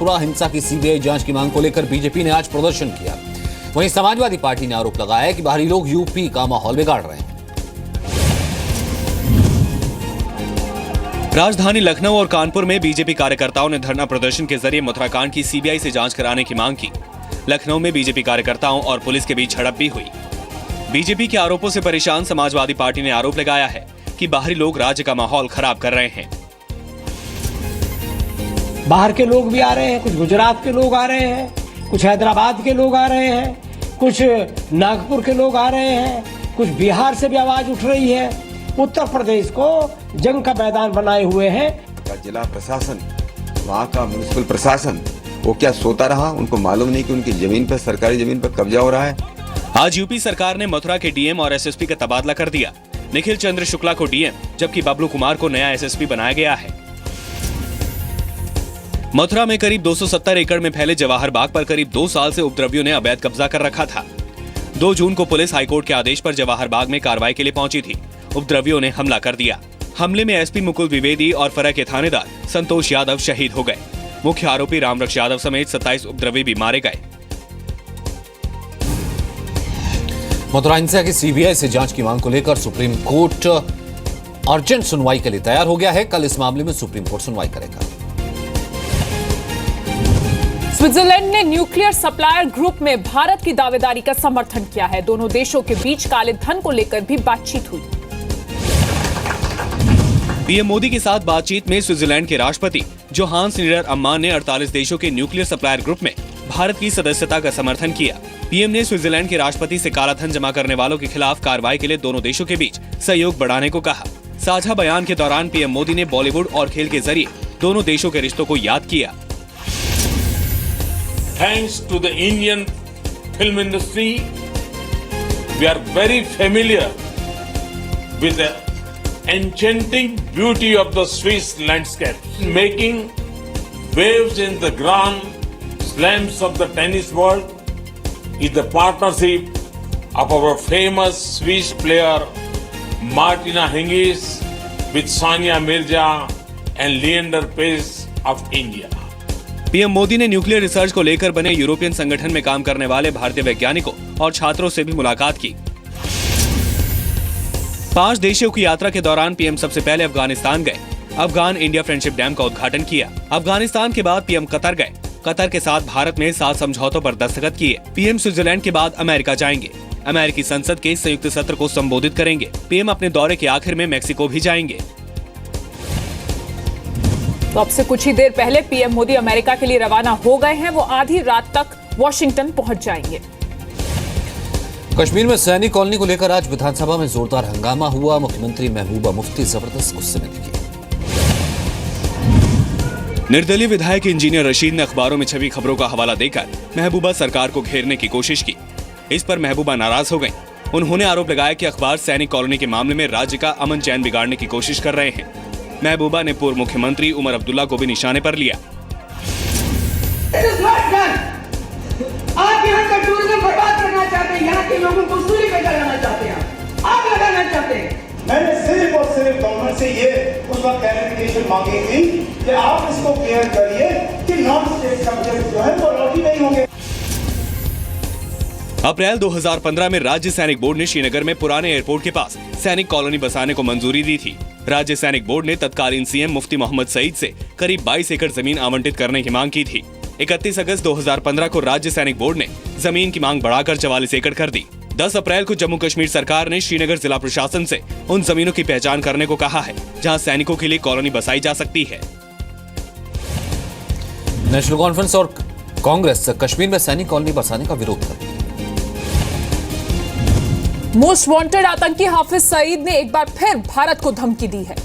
मथुरा हिंसा की सीबीआई जांच की मांग को लेकर बीजेपी ने आज प्रदर्शन किया। वहीं समाजवादी पार्टी ने आरोप लगाया है कि बाहरी लोग यूपी का माहौल बिगाड़ रहे हैं। राजधानी लखनऊ और कानपुर में बीजेपी कार्यकर्ताओं ने धरना प्रदर्शन के जरिए मथुरा कांड की सीबीआई से जांच कराने की मांग की। लखनऊ में बीजेपी कार्यकर्ताओं और पुलिस के बीच झड़प भी हुई। बीजेपी के आरोपों से परेशान समाजवादी पार्टी ने आरोप लगाया है कि बाहरी लोग राज्य का माहौल खराब कर रहे हैं। बाहर के लोग भी आ रहे हैं, कुछ गुजरात के लोग आ रहे हैं, कुछ हैदराबाद के लोग आ रहे हैं, कुछ नागपुर के लोग आ रहे हैं, कुछ बिहार से भी आवाज उठ रही है। उत्तर प्रदेश को जंग का मैदान बनाए हुए हैं। जिला प्रशासन, वहाँ का म्युनिसिपल प्रशासन, वो क्या सोता रहा? उनको मालूम नहीं कि उनकी जमीन पर, सरकारी जमीन पर कब्जा हो रहा है। आज यूपी सरकार ने मथुरा के डीएम और एसएसपी का तबादला कर दिया। निखिल चंद्र शुक्ला को डीएम जबकि बबलू कुमार को नया एसएसपी बनाया गया है। मथुरा में करीब 270 एकड़ में फैले जवाहर बाग पर करीब 2 साल से उपद्रवियों ने अवैध कब्जा कर रखा था। 2 जून को पुलिस हाईकोर्ट के आदेश पर जवाहर बाग में कार्रवाई के लिए पहुंची थी। उपद्रवियों ने हमला कर दिया। हमले में एसपी मुकुल द्विवेदी और फरह के थानेदार संतोष यादव शहीद हो गए। मुख्य आरोपी रामरक्ष यादव समेत 27 उपद्रवी भी मारे गए। मथुरा हिंसा की सीबीआई से जांच की मांग को लेकर सुप्रीम कोर्ट अर्जेंट सुनवाई के लिए तैयार हो गया है। कल इस मामले में सुप्रीम कोर्ट सुनवाई करेगा। स्विट्जरलैंड ने न्यूक्लियर सप्लायर ग्रुप में भारत की दावेदारी का समर्थन किया है। दोनों देशों के बीच काले धन को लेकर भी बातचीत हुई। पीएम मोदी के साथ बातचीत में स्विट्जरलैंड के राष्ट्रपति जोहान्स नीडर अम्मान ने 48 देशों के न्यूक्लियर सप्लायर ग्रुप में भारत की सदस्यता का समर्थन किया। पीएम ने स्विट्जरलैंड के राष्ट्रपति से काला धन जमा करने वालों के खिलाफ कार्रवाई के लिए दोनों देशों के बीच सहयोग बढ़ाने को कहा। साझा बयान के दौरान पीएम मोदी ने बॉलीवुड और खेल के जरिए दोनों देशों के रिश्तों को याद किया। Thanks to the Indian film industry, we are very familiar with the enchanting beauty of the Swiss landscape. Making waves in the grand slams of the tennis world is the partnership of our famous Swiss player Martina Hingis with Sania Mirza and Leander Paes of India. PM Modi ने nuclear research को लेकर बने European संगठन में काम करने वाले भारतीय वैज्ञानिकों और छात्रों से भी मुलाकात की। 5 देशों की यात्रा के दौरान पीएम सबसे पहले अफगानिस्तान गए। अफगान इंडिया फ्रेंडशिप डैम का उद्घाटन किया। अफगानिस्तान के बाद पीएम कतर गए। कतर के साथ भारत ने 7 समझौतों पर दस्तखत किए। पीएम स्विट्जरलैंड के बाद अमेरिका जाएंगे। अमेरिकी संसद के संयुक्त सत्र को संबोधित करेंगे। पीएम अपने दौरे के आखिर में मेक्सिको भी जाएंगे। तो अब से कुछ ही देर पहले पीएम मोदी अमेरिका के लिए रवाना हो गए हैं। वो आधी रात तक वॉशिंगटन पहुंच जाएंगे। कश्मीर में सैनिक कॉलोनी को लेकर आज विधानसभा में जोरदार हंगामा हुआ। मुख्यमंत्री महबूबा मुफ्ती जबरदस्त गुस्से में दिखे। निर्दलीय विधायक इंजीनियर रशीद ने अखबारों में छपी खबरों का हवाला देकर महबूबा सरकार को घेरने की कोशिश की। इस पर महबूबा नाराज हो गईं। उन्होंने आरोप लगाया कि अखबार सैनिक कॉलोनी के मामले में राज्य का अमन चैन बिगाड़ने की कोशिश कर रहे हैं। महबूबा ने पूर्व मुख्यमंत्री उमर अब्दुल्ला को भी निशाने पर लिया। आप यहाँ का टूरिज्म बर्बाद करना चाहते हैं, यहाँ के लोगों को सूली पे लगाना चाहते हैं, आप लगाना चाहते हैं। मैंने सिर्फ और सिर्फ गवर्नमेंट से ये उस वक्त क्लैरिफिकेशन मांगी थी कि आप इसको क्लियर करिए कि नॉन स्टेट सब्जेक्ट जो है वो अलॉट ही नहीं होंगे। अप्रैल 2015 में राज्य सैनिक बोर्ड ने श्रीनगर में पुराने एयरपोर्ट के पास सैनिक कॉलोनी बसाने को मंजूरी दी थी। राज्य सैनिक बोर्ड ने तत्कालीन सीएम मुफ्ती मोहम्मद सईद से करीब 22 एकड़ जमीन आवंटित करने की मांग की थी। 31 अगस्त 2015 को राज्य सैनिक बोर्ड ने जमीन की मांग बढ़ाकर 44 एकड़ कर दी। 10 अप्रैल को जम्मू कश्मीर सरकार ने श्रीनगर जिला प्रशासन से उन जमीनों की पहचान करने को कहा है जहां सैनिकों के लिए कॉलोनी बसाई जा सकती है। नेशनल कॉन्फ्रेंस और कांग्रेस कश्मीर में सैनिक कॉलोनी बसाने का विरोध कर रही है। मोस्ट वांटेड आतंकी हाफिज सईद ने एक बार फिर भारत को धमकी दी है।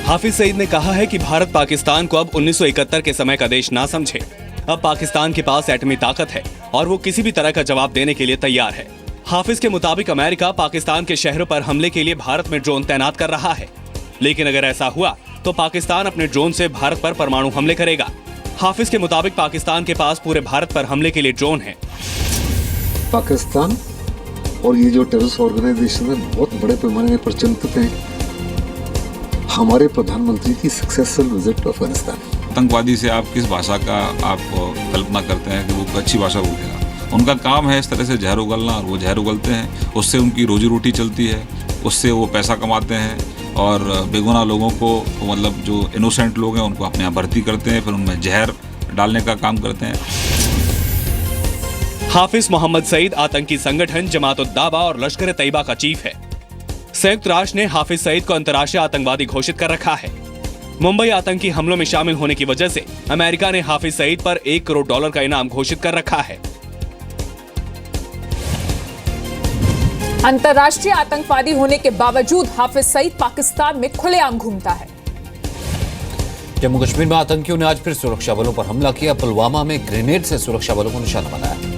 हाफिज सईद ने कहा है कि भारत पाकिस्तान को अब 1971 के समय का देश ना समझे। अब पाकिस्तान के पास एटमी ताकत है और वो किसी भी तरह का जवाब देने के लिए तैयार है। हाफिज के मुताबिक अमेरिका पाकिस्तान के शहरों पर हमले के लिए भारत में ड्रोन तैनात कर रहा है, लेकिन अगर ऐसा हुआ तो पाकिस्तान अपने ड्रोन से भारत पर परमाणु हमले करेगा। हाफिज के मुताबिक पाकिस्तान के पास पूरे भारत पर हमले के लिए ड्रोन है। पाकिस्तान और ये जो टेररिस्ट ऑर्गेनाइजेशन है बहुत बड़े पैमाने पर चिंतित हैं। हमारे प्रधानमंत्री की सक्सेसफुल विजिट टू अफगानिस्तान। आतंकवादी से आप किस भाषा का आप कल्पना करते हैं कि वो अच्छी भाषा बोलेगा? उनका काम है इस तरह से जहर उगलना, और वो जहर उगलते हैं, उससे उनकी रोजी रोटी चलती है, उससे वो पैसा कमाते हैं और बेगुनाह लोगों को, मतलब जो इनोसेंट लोग हैं उनको अपने यहाँ भर्ती करते हैं, फिर उनमें जहर डालने का काम करते हैं। हाफिज मोहम्मद सईद आतंकी संगठन जमात उद दावा और लश्कर तैयबा का चीफ है। संयुक्त राष्ट्र ने हाफिज सईद को अंतर्राष्ट्रीय आतंकवादी घोषित कर रखा है। मुंबई आतंकी हमलों में शामिल होने की वजह से अमेरिका ने हाफिज सईद पर $1 करोड़ का इनाम घोषित कर रखा है। अंतर्राष्ट्रीय आतंकवादी होने के बावजूद हाफिज सईद पाकिस्तान में खुलेआम घूमता है। जम्मू कश्मीर में आतंकियों ने आज फिर सुरक्षा बलों पर हमला किया। पुलवामा में ग्रेनेड से सुरक्षा बलों को निशाना बनाया।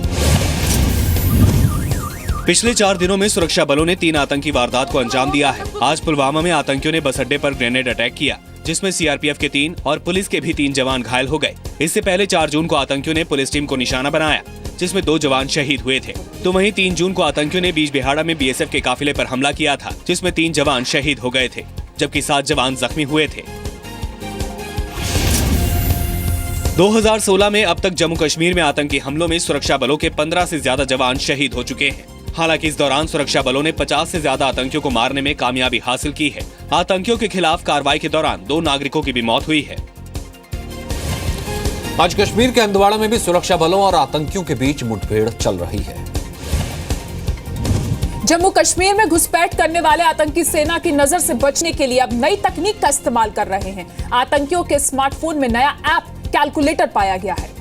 पिछले 4 दिनों में सुरक्षा बलों ने 3 आतंकी वारदात को अंजाम दिया है। आज पुलवामा में आतंकियों ने बस अड्डे पर ग्रेनेड अटैक किया, जिसमें सीआरपीएफ के 3 और पुलिस के भी 3 जवान घायल हो गए। इससे पहले 4 जून को आतंकियों ने पुलिस टीम को निशाना बनाया, जिसमें 2 जवान शहीद हुए थे। तो वहीं 3 जून को आतंकियों ने बीज बिहाड़ा में बीएसएफ के काफिले पर हमला किया था, जिसमें 3 जवान शहीद हो गए थे, जबकि 7 जवान जख्मी हुए थे। 2016 में अब तक जम्मू कश्मीर में आतंकी हमलों में सुरक्षा बलों के 15 से ज्यादा जवान शहीद हो चुके हैं। हालांकि इस दौरान सुरक्षा बलों ने 50 से ज्यादा आतंकियों को मारने में कामयाबी हासिल की है। आतंकियों के खिलाफ कार्रवाई के दौरान 2 नागरिकों की भी मौत हुई है। आज कश्मीर के हंदवाड़ा में भी सुरक्षा बलों और आतंकियों के बीच मुठभेड़ चल रही है। जम्मू कश्मीर में घुसपैठ करने वाले आतंकी सेना की नजर से बचने के लिए अब नई तकनीक का इस्तेमाल कर रहे हैं। आतंकियों के स्मार्टफोन में नया ऐप कैलकुलेटर पाया गया है।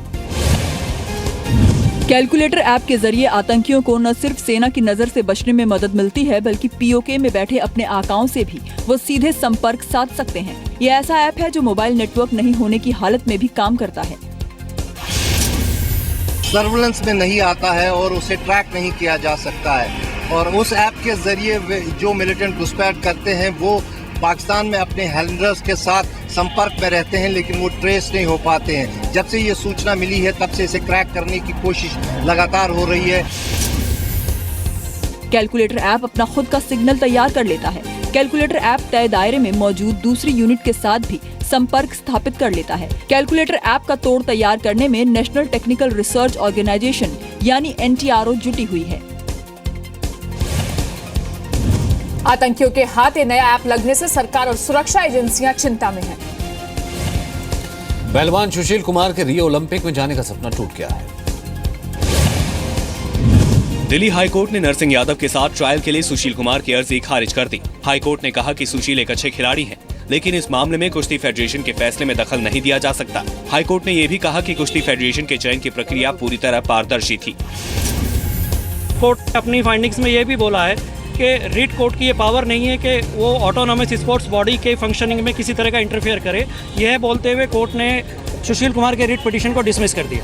कैलकुलेटर ऐप के जरिए आतंकियों को न सिर्फ सेना की नजर से बचने में मदद मिलती है, बल्कि पीओके में बैठे अपने आकाओं से भी वो सीधे संपर्क साध सकते हैं। ये ऐसा ऐप है जो मोबाइल नेटवर्क नहीं होने की हालत में भी काम करता है। सर्विलेंस में नहीं आता है और उसे ट्रैक नहीं किया जा सकता है, और उस ऐप के जरिए जो मिलिटेंट घुसपैठ करते हैं वो पाकिस्तान में अपने हैंडलर्स के साथ संपर्क में रहते हैं, लेकिन वो ट्रेस नहीं हो पाते हैं। जब से ये सूचना मिली है तब से इसे क्रैक करने की कोशिश लगातार हो रही है। कैलकुलेटर ऐप अपना खुद का सिग्नल तैयार कर लेता है। कैलकुलेटर ऐप तय दायरे में मौजूद दूसरी यूनिट के साथ भी संपर्क स्थापित कर लेता है। कैलकुलेटर ऐप का तोड़ तैयार करने में नेशनल टेक्निकल रिसर्च ऑर्गेनाइजेशन यानी NTRO जुटी हुई है। आतंकियों के हाथ ये नया ऐप लगने से सरकार और सुरक्षा एजेंसियां चिंता में हैं। पहलवान सुशील कुमार के रियो ओलंपिक में जाने का सपना टूट गया है। दिल्ली हाईकोर्ट ने नरसिंह यादव के साथ ट्रायल के लिए सुशील कुमार की अर्जी खारिज कर दी। हाईकोर्ट ने कहा कि सुशील एक अच्छे खिलाड़ी हैं, लेकिन इस मामले में कुश्ती फेडरेशन के फैसले में दखल नहीं दिया जा सकता। हाईकोर्ट ने यह भी कहा कि कुश्ती फेडरेशन के चयन की प्रक्रिया पूरी तरह पारदर्शी थी। कोर्ट अपनी फाइंडिंग्स में यह भी बोला है कि रीट कोर्ट की ये पावर नहीं है कि वो ऑटोनॉमस स्पोर्ट्स बॉडी के फंक्शनिंग में किसी तरह का इंटरफेयर करे। यह बोलते हुए कोर्ट ने सुशील कुमार के रीट पिटीशन को डिसमिस कर दिया।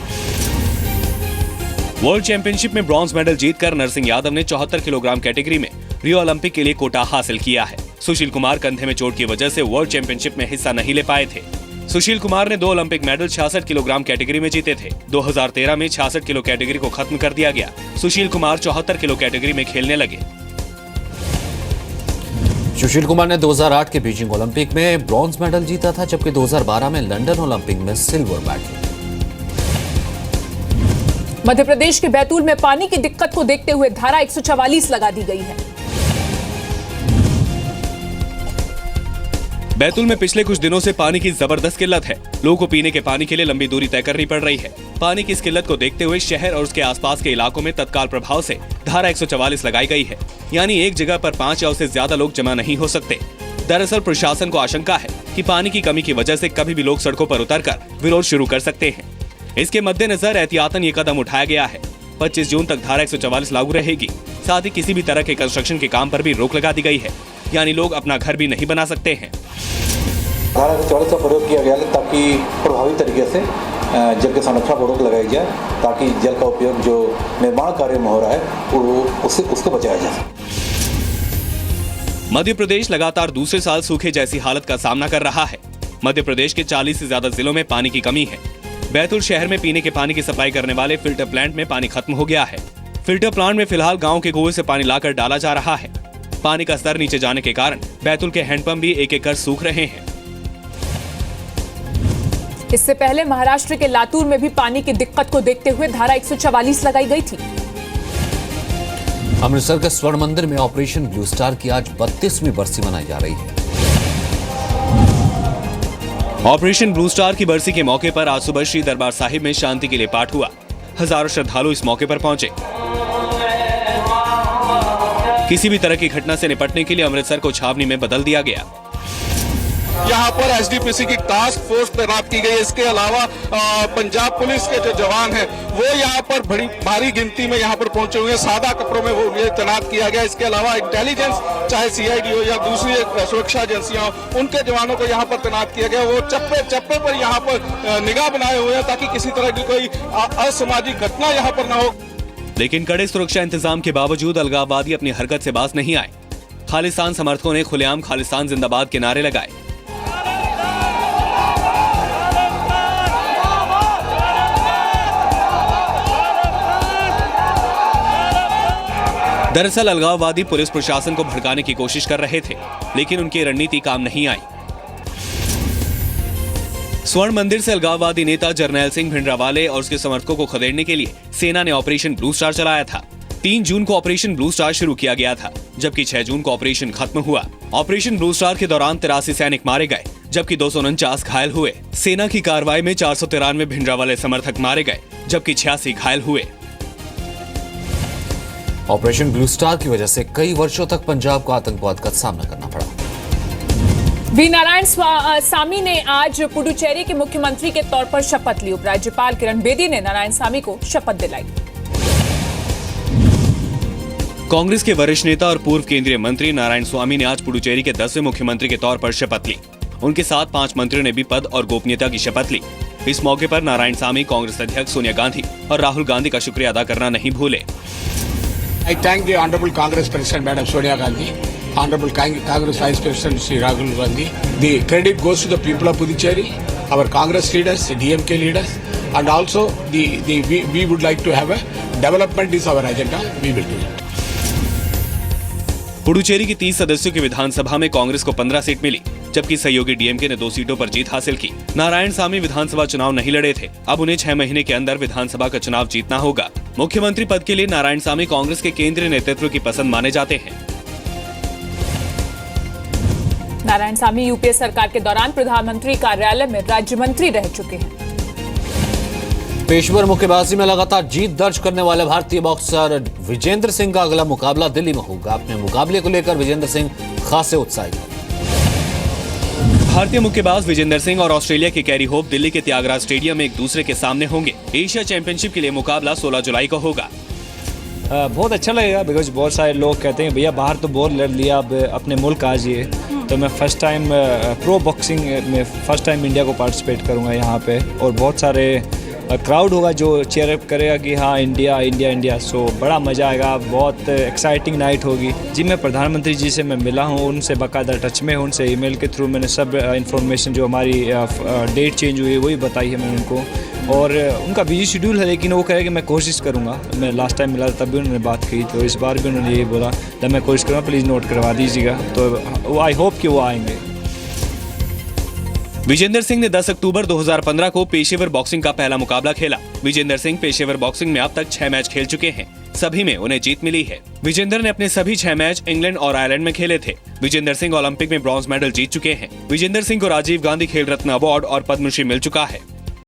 वर्ल्ड चैंपियनशिप में ब्रॉन्ज मेडल जीतकर नरसिंह यादव ने 74 किलोग्राम कैटेगरी में रियो ओलंपिक के लिए कोटा हासिल किया है। सुशील कुमार कंधे में चोट की वजह से वर्ल्ड चैंपियनशिप में हिस्सा नहीं ले पाए थे। सुशील कुमार ने 2 ओलंपिक मेडल 66 किलोग्राम कैटेगरी में जीते थे। 2013 में 66 किलो कैटेगरी को खत्म कर दिया गया। सुशील कुमार 74 किलो कैटेगरी में खेलने लगे। सुशील कुमार ने 2008 के बीजिंग ओलंपिक में ब्रॉन्ज मेडल जीता था, जबकि 2012 में लंदन ओलंपिक में सिल्वर मेडल। मध्य प्रदेश के बैतूल में पानी की दिक्कत को देखते हुए धारा 144 लगा दी गई है। बैतूल में पिछले कुछ दिनों से पानी की जबरदस्त किल्लत है। लोगों को पीने के पानी के लिए लंबी दूरी तय करनी पड़ रही है। पानी की इस किल्लत को देखते हुए शहर और उसके आसपास के इलाकों में तत्काल प्रभाव से धारा 144 लगाई गई है, यानी एक जगह पर 5 या उससे ज्यादा लोग जमा नहीं हो सकते। दरअसल प्रशासन को आशंका है कि पानी की कमी की वजह से कभी भी लोग सड़कों पर उतरकर विरोध शुरू कर सकते हैं। इसके मद्देनजर एहतियातन ये कदम उठाया गया है। 25 जून तक धारा 144 लागू रहेगी। साथ ही किसी भी तरह के कंस्ट्रक्शन के काम पर भी रोक लगा दी गई है, यानी लोग अपना घर भी नहीं बना सकते हैं। धारा 144 का प्रयोग किया गया ताकि प्रभावी तरीके से जल के संरक्षण को रोक लगाई जाए, ताकि जल का उपयोग जो निर्माण कार्य में हो रहा है उसको बचाया जाए। मध्य प्रदेश लगातार दूसरे साल सूखे जैसी हालत का सामना कर रहा है। मध्य प्रदेश के 40 से ज्यादा जिलों में पानी की कमी है। बैतूल शहर में पीने के पानी की सप्लाई करने वाले फिल्टर प्लांट में पानी खत्म हो गया है। फिल्टर प्लांट में फिलहाल गांव के कुएं से पानी लाकर डाला जा रहा है। पानी का स्तर नीचे जाने के कारण बैतूल के हैंडपंप भी एक एक कर सूख रहे हैं। इससे पहले महाराष्ट्र के लातूर में भी पानी की दिक्कत को देखते हुए धारा 144 लगाई गई थी। अमृतसर के स्वर्ण मंदिर में ऑपरेशन ब्लू स्टार की आज 32वीं बरसी मनाई जा रही है। ऑपरेशन ब्लू स्टार की बरसी के मौके पर आज सुबह श्री दरबार साहिब में शांति के लिए पाठ हुआ। हजारों श्रद्धालु इस मौके पर पहुंचे। किसी भी तरह की घटना से निपटने के लिए अमृतसर को छावनी में बदल दिया गया। यहाँ पर एसडीपीसी की टास्क फोर्स तैनात की गई। इसके अलावा पंजाब पुलिस के जो जवान हैं वो यहाँ पर बड़ी भारी गिनती में यहाँ पर पहुंचे हुए हैं। सादा कपड़ों में वो उन्हें तैनात किया गया। इसके अलावा इंटेलिजेंस चाहे सीआईडी हो या दूसरी सुरक्षा एजेंसियां हो, उनके जवानों को यहाँ पर तैनात किया गया। वो चप्पे चप्पे पर यहाँ पर निगाह बनाए हुए हैं ताकि किसी तरह की कोई असामाजिक घटना यहाँ पर न हो। लेकिन कड़े सुरक्षा इंतजाम के बावजूद अलगाववादी अपनी हरकत से बाज नहीं आए। खालिस्तान समर्थकों ने खुलेआम खालिस्तान जिंदाबाद के नारे लगाए। दरअसल अलगाववादी पुलिस प्रशासन को भड़काने की कोशिश कर रहे थे, लेकिन उनकी रणनीति काम नहीं आई। स्वर्ण मंदिर से अलगाववादी नेता जरनैल सिंह भिंडरावाले और उसके समर्थकों को खदेड़ने के लिए सेना ने ऑपरेशन ब्लू स्टार चलाया था। 3 जून को ऑपरेशन ब्लू स्टार शुरू किया गया था, जबकि 6 जून को ऑपरेशन खत्म हुआ। ऑपरेशन ब्लू स्टार के दौरान 83 सैनिक मारे गए, जबकि 249 घायल हुए। सेना की कार्रवाई में 493 भिंडरावाले समर्थक मारे गए, जबकि 86 घायल हुए। ऑपरेशन ब्लू स्टार की वजह से कई वर्षों तक पंजाब को आतंकवाद का सामना करना पड़ा। वी नारायण सामी ने आज पुडुचेरी के मुख्यमंत्री के तौर पर शपथ ली। उपराज्यपाल किरण बेदी ने नारायण सामी को शपथ दिलाई। कांग्रेस के वरिष्ठ नेता और पूर्व केंद्रीय मंत्री नारायण स्वामी ने आज पुडुचेरी के 10वें मुख्यमंत्री के तौर पर शपथ ली। उनके साथ 5 मंत्रियों ने भी पद और गोपनीयता की शपथ ली। इस मौके पर नारायण सामी कांग्रेस अध्यक्ष सोनिया गांधी और राहुल गांधी का शुक्रिया अदा करना नहीं भूले। I thank the Honorable Congress President Madam Sonia Gandhi, Honorable Congress Vice President Sri Rahul Gandhi. The credit goes to the people of Puducherry, our Congress leaders, the DMK leaders, and also we would like to have a development is our agenda. We will do it. Puducherry की 30 सदस्यों की विधानसभा में कांग्रेस को 15 seat मिली, जबकि सहयोगी DMK ने 2 सीटों पर जीत हासिल की। नारायण सामी विधानसभा चुनाव नहीं लड़े थे। अब उन्हें 6 महीने के अंदर विधानसभा का चुनाव जीतना होगा। मुख्यमंत्री पद के लिए नारायण सामी कांग्रेस के केंद्रीय नेतृत्व की पसंद माने जाते हैं। नारायण सामी यूपीए सरकार के दौरान प्रधानमंत्री कार्यालय में राज्य मंत्री रह चुके हैं। पेशेवर मुक्केबाजी में लगातार जीत दर्ज करने वाले भारतीय बॉक्सर विजेंद्र सिंह का अगला मुकाबला दिल्ली में होगा। अपने मुकाबले को लेकर विजेंद्र सिंह खासे उत्साहित हैं। भारतीय मुक्केबाज विजेंद्र सिंह और ऑस्ट्रेलिया के कैरी होप दिल्ली के त्यागराज स्टेडियम में एक दूसरे के सामने होंगे। एशिया चैंपियनशिप के लिए मुकाबला 16 जुलाई को होगा। बहुत अच्छा लगेगा, बिकॉज बहुत सारे लोग कहते हैं भैया बाहर तो बहुत लड़ लिया, अब अपने मुल्क आ जाइए। तो मैं फर्स्ट टाइम प्रो बॉक्सिंग में फर्स्ट टाइम इंडिया को पार्टिसिपेट करूँगा यहाँ पे, और बहुत सारे क्राउड होगा जो चेयर अप करेगा कि हाँ इंडिया इंडिया इंडिया। सो बड़ा मज़ा आएगा, बहुत एक्साइटिंग नाइट होगी। जी मैं प्रधानमंत्री जी से मैं मिला हूँ, उनसे बाकायदा टच में हूँ, उनसे ईमेल के थ्रू मैंने सब इन्फॉर्मेशन जो हमारी डेट चेंज हुई है वही बताई है मैंने उनको। और उनका बिजी शेड्यूल है, लेकिन वो कह रहे कि मैं कोशिश करूँगा। मैं लास्ट टाइम मिला तब भी उन्होंने बात की, तो इस बार भी उन्होंने यही बोला जब मैं कोशिश करूँगा प्लीज़ नोट करवा दीजिएगा। तो आई होप कि वो आएंगे। विजेंद्र सिंह ने 10 अक्टूबर 2015 को पेशेवर बॉक्सिंग का पहला मुकाबला खेला। विजेंद्र सिंह पेशेवर बॉक्सिंग में अब तक 6 मैच खेल चुके हैं, सभी में उन्हें जीत मिली है। विजेंद्र ने अपने सभी 6 मैच इंग्लैंड और आयरलैंड में खेले थे। विजेंद्र सिंह ओलंपिक में ब्रॉन्ज मेडल जीत चुके हैं। विजेंद्र सिंह को राजीव गांधी खेल रत्न अवार्ड और पद्मश्री मिल चुका है।